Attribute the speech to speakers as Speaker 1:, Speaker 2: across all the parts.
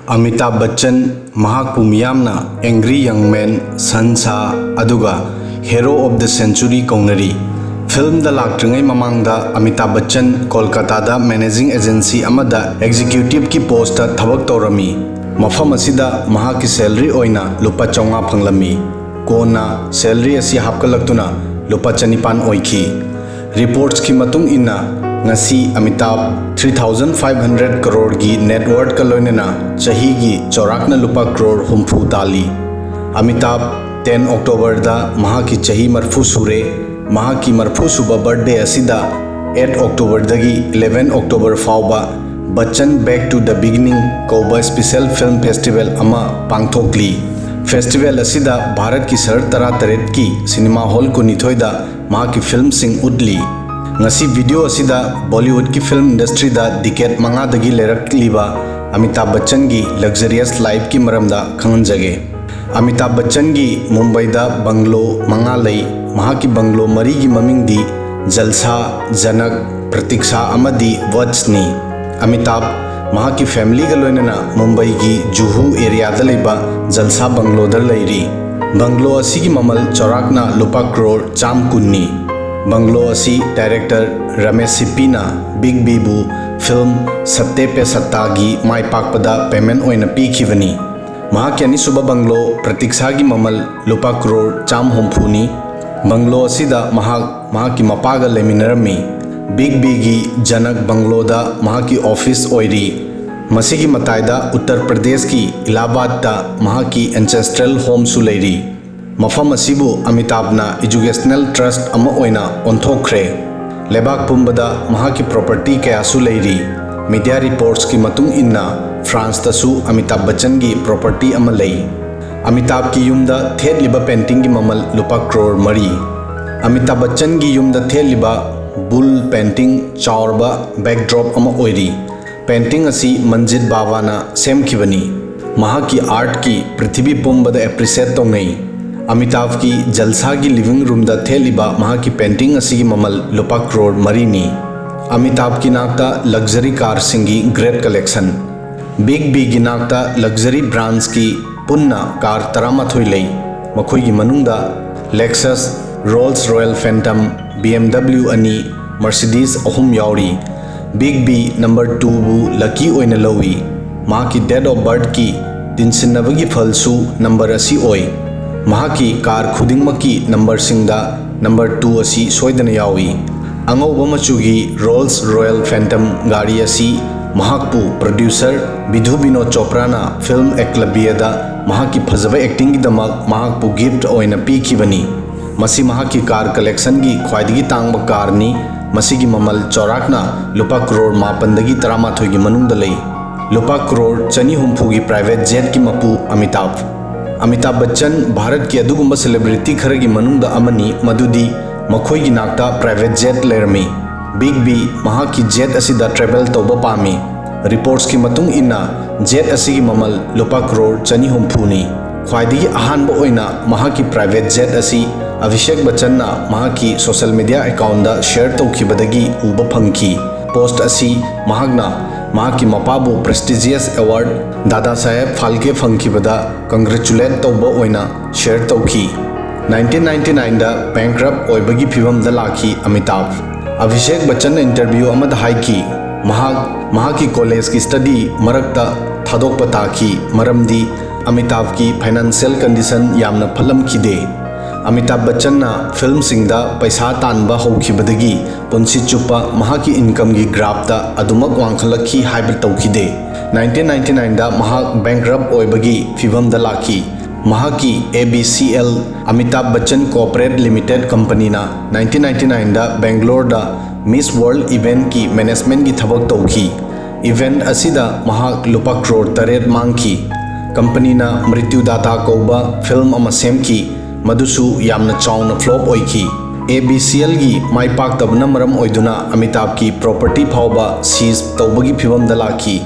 Speaker 1: अमिताभ बच्चन महाकु मियामना angry young man सनसा अदुगा हेरो ऑफ द सेंचुरी कौनरी फिल्म द लाक्ट्रिंगै ममांगदा अमिताभ बच्चन कोलकाता दा मैनेजिंग एजेंसी अमदा एग्जीक्यूटिव की पोस्ट थबक तौरमी मफम असिदा महाकी सैलरी ओइना लुपा 400 फंगलमी कोना सैलरी असी हापकलक्तुना लुपा 4,500 ओइखी रिपोर्ट्स की मतुंग इन्ना ngasi अमिताभ 3,500 करोड़ की नेटवर्थ का लोइनेना चाही की चौराकना लुपा करोड़ हुम्फू ताली अमिताभ 10 अक्टूबर दा महा की चाही मरफू सूरे महा की मरफू सुबह बर्थडे असिदा 8 अक्टूबर दगी 11 अक्टूबर फाउबा Bachchan back to the beginning कौबा स्पेशल फिल्म फेस्टिवल अमा पांगथोकली फेस्टिवल असिदा भारत की शहर 33 की सिनेमा हॉल को निथोइदा महा की फिल्म सिंह उडली ngasi video asida Bollywood की फिल्म इंडस्ट्री दा डिकेड 5 दगी लेरकलीबा अमिताभ बच्चन की लग्जरियस लाइफ की मरमदा खंगनजगे अमिताभ बच्चन की मुंबई दा बंगलो 5 लई महा की बंगलो मरी की ममिंग दी जलसा जनक प्रतीक्षा अमदी वत्सनी अमिताभ महा की फैमिली का लोइनना मुंबई की जुहू एरिया दा लेबा जलसा बंगलो दर लैरी बंगलो असी की ममल चौराकना लुपा करोड़ चाम कुन्नी बंगलो असी डायरेक्टर रमेश सिप्पीना बिग बीबू फिल्म सत्ते पे सत्ता की माई पाकपदा पेमेंट ओइना पीखिबनी महा की अनिसुबा बंगलो प्रतीक्षा की ममल लुपा करोड़ चाम हुम्फूनी बंगलो असिदा महा की मपागा लेमिनरमी बिग बी की जनक बंगलोदा महा की ऑफिस ओइरी मसी की मतायदा उत्तर प्रदेश की इलाहाबाद दा महा की एंसेस्ट्रल होम सुलेरी मफम असिबु अमिताभना एजुकेशनल ट्रस्ट अमा ओइना ओंथोखरे लेबाक पुंबदा महा की प्रॉपर्टी कयासु लेरी मीडिया रिपोर्ट्स की मतुंग इन्ना फ्रांस तसु अमिताभ बच्चन की प्रॉपर्टी अमा लई अमिताभ की युमदा थेलिबा पेंटिंग की ममल लुपा करोड़ मरी अमिताभ बच्चन की युमदा थेलिबा बुल पेंटिंग चावरबा बैकड्रॉप अमा ओइरी पेंटिंग असी मंजित बावाना सेमखिबनी महा की आर्ट की पृथ्वी पुंबदा एप्रिशिएट तौनई अमिताभ की जलसा की लिविंग रूम दा थेलिबा महा की पेंटिंग असी की ममल लुपा करोड़ मरीनी अमिताभ की नाकता लग्जरी कार सिंगी ग्रेट कलेक्शन बिग बी की नाकता लग्जरी ब्रांड्स की पुन्ना कार 13 लई मखोई की मनुंगदा Lexus Rolls Royce Phantom BMW अनि मर्सिडीज अहुम यावरी बिग बी नंबर 2 बु लकी ओइना लौई महा की डेट ऑफ बर्थ की दिनसिनबगी फलसु नंबर असी ओइ महा की कार खुदिंगमकी नंबर सिंगदा नंबर 2 असी सोइदन यावी अंगौब मचुगी रोल्स रॉयल फैंटम गाड़ी असी महाकपु प्रोड्यूसर विधु विनोद चोपड़ाना फिल्म एकलव्यदा महा की फजब एक्टिंग की दमक महाकपु गिफ्ट ओइना पीखिबनी मसी महा की कार कलेक्शन की ख्वाइदगी तांगब कारनी मसी की ममल चौराकना लुपा करोड़ 5 13 की मनुंग दलई लुपा करोड़ 450 की प्राइवेट जेट की मपू अमिताभ बच्चन भारत की अदुगुंबा सेलिब्रिटी खर की मनुंग दा अमनी मधुदी मखोई की नाकता प्राइवेट जेट लेरमी बिग बी महा की जेट असिदा ट्रेवल तौबा पामी रिपोर्ट्स की मतुंग इन्ना जेट असी की ममल लुपा करोड़ 450 ख्वाइदगी अहानबा ओइना महा की प्राइवेट जेट असी अभिषेक बच्चन ना महा की सोशल मीडिया अकाउंट दा शेयर तौखिबदगी उबा फंगखी पोस्ट असी महागना महा की मपाबु prestigious award Dada Saheb Phalke फंगखिबदा congratulate तौबा ओइना शेयर तौखी 1999 दा बैंक्रप्ट ओइबगी फिवम दा लाखी अमिताभ अभिषेक बच्चन इंटरव्यू अमद हाइकी महा की कॉलेज की स्टडी मरकता थादोकपा ताकी मरमदी अमिताभ की फाइनेंशियल कंडीशन यामना फलमखिदे अमिताभ बच्चन ना फिल्म सिंगदा पैसा तानबा हौखिबदगी पुंसी चुप्पा महा की इनकम की ग्राफता अदुमक वांखलखी हाइब तौखिदे 1999 दा महा बैंक्रप्ट ओइबगी फिवम दा लाखी महा की ABCL Amitabh Bachchan corporate limited company ना 1999 दा बेंगलोर दा मिस वर्ल्ड इवेंट की मैनेजमेंट की थबक तौखी इवेंट असिदा महा लुपा करोड़ 3 मांगखी कंपनी ना मृत्युदाता कौबा फिल्म अमा सेमखी मधुसु यामना चाउना फ्लॉप ओइखी ABCL की माई पाकतबना मरम ओइदुना अमिताभ की प्रॉपर्टी फाउबा सीज तौबगी फिवम दा लाखी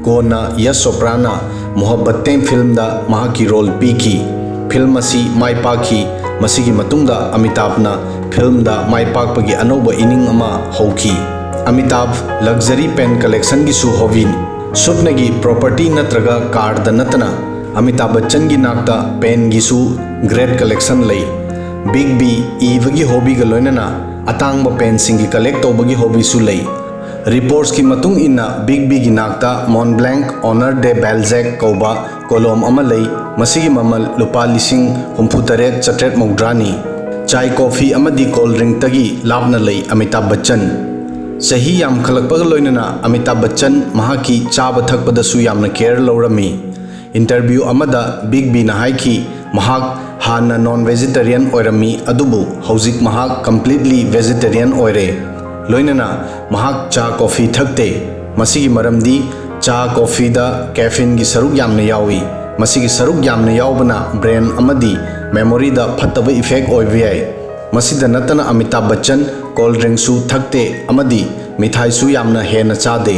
Speaker 1: कोना यश चोपड़ाना मोहब्बतें फिल्म दा महा की रोल पीखी फिल्म असी माई पाखी मसी की मतुंगदा अमिताभना फिल्म दा माई पाकपगी अनौबा इनिंग अमा हौखी अमिताभ लग्जरी पेन कलेक्शन की हॉबी सुपनगी प्रॉपर्टी नत्रगा कार द नतना अमिताभ बच्चन की नाकता पेन गिसु ग्रेट कलेक्शन लई बिग बी इवगी हॉबी ग लोइनना अतांग पेन सिंगी कलेक्ट तौबगी हॉबी सु लई रिपोर्ट्स की मतुंग इन्ना बिग बी की नाकता Montblanc Honore de Balzac कौबा कोलम अमा लई मसिगी ममल लुपा लिसिंग हुम्फुतरेट चट्रेट मौद्रानी चाय कॉफी अमदी कोल्ड ड्रिंक तगी लापना लई अमिताभ बच्चन सही याम खलकपग लोइनना अमिताभ बच्चन महाकी चाब थकपदसु यामना केयर लौरमी इंटरव्यू अमदा बिग बी ना हाइकी महाक हाना नॉन वेजिटेरियन ओइरमी अदुबु हौजिक महाक कंप्लीटली वेजिटेरियन ओइरे लोइनना महाक चा कॉफी थकते मसिगी मरमदी चा कॉफी दा कैफीन की सरुक यामना यावी मसिगी सरुक यामना यावबना ब्रेन अमदी मेमोरी दा फत्तब इफेक्ट ओइबियाय मसिदा नतना अमिताभ बच्चन कोल्ड ड्रिंक सु थकते अमदी मिठाई सु यामना हेना चादे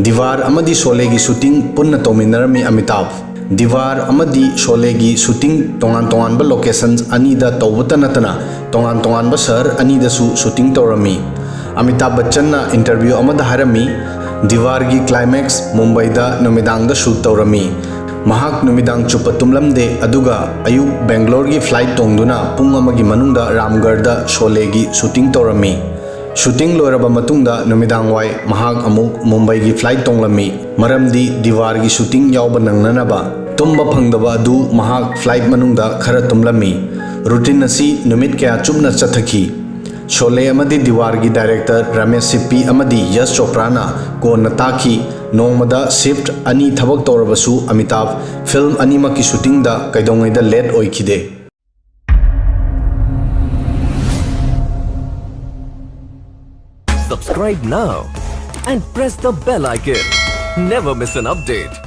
Speaker 1: दीवार अमदी शोले की शूटिंग पुन्ना तौमिनरमी अमिताभ दीवार अमदी शोले की शूटिंग तोंगान तोंगान लोकेशन अनीदा तौबता नतना तोंगान तोंगान शहर अनीदसु शूटिंग तौरमी अमिताभ बच्चन ना इंटरव्यू अमदा हरमी दीवार की क्लाइमैक्स मुंबई दा नुमिदांग दा शूट तौरमी महाक नुमिदांग चुप तुमलमदे अदुगा अयुक बेंगलोर की फ्लाइट तोंगदुना पुंग अमगी मनुंगदा रामगढ़ दा शोले की शूटिंग तौरमी शूटिंग लोरबा मतुंगदा नुमिदांग वाई महाक अमुक मुंबई की फ्लाइट तोंगलमी मरमदी दीवार की शूटिंग यावबा नंगननबा तुम्बा फंगदबा अदु महाक फ्लाइट मनुंगदा खरा तुमलमी रूटीन असी नुमित क्या चुपना चथकी शोले अमदी दीवार की डायरेक्टर रमेश सिप्पी अमदी यश चोपड़ा को नताकी नोंगमदा शिफ्ट अनी थबक तौरबसु अमिताभ फिल्म अनीमा की शूटिंग दा कैदोंगैदा late ओइखिदे
Speaker 2: Subscribe now and press the bell icon. Never miss an update.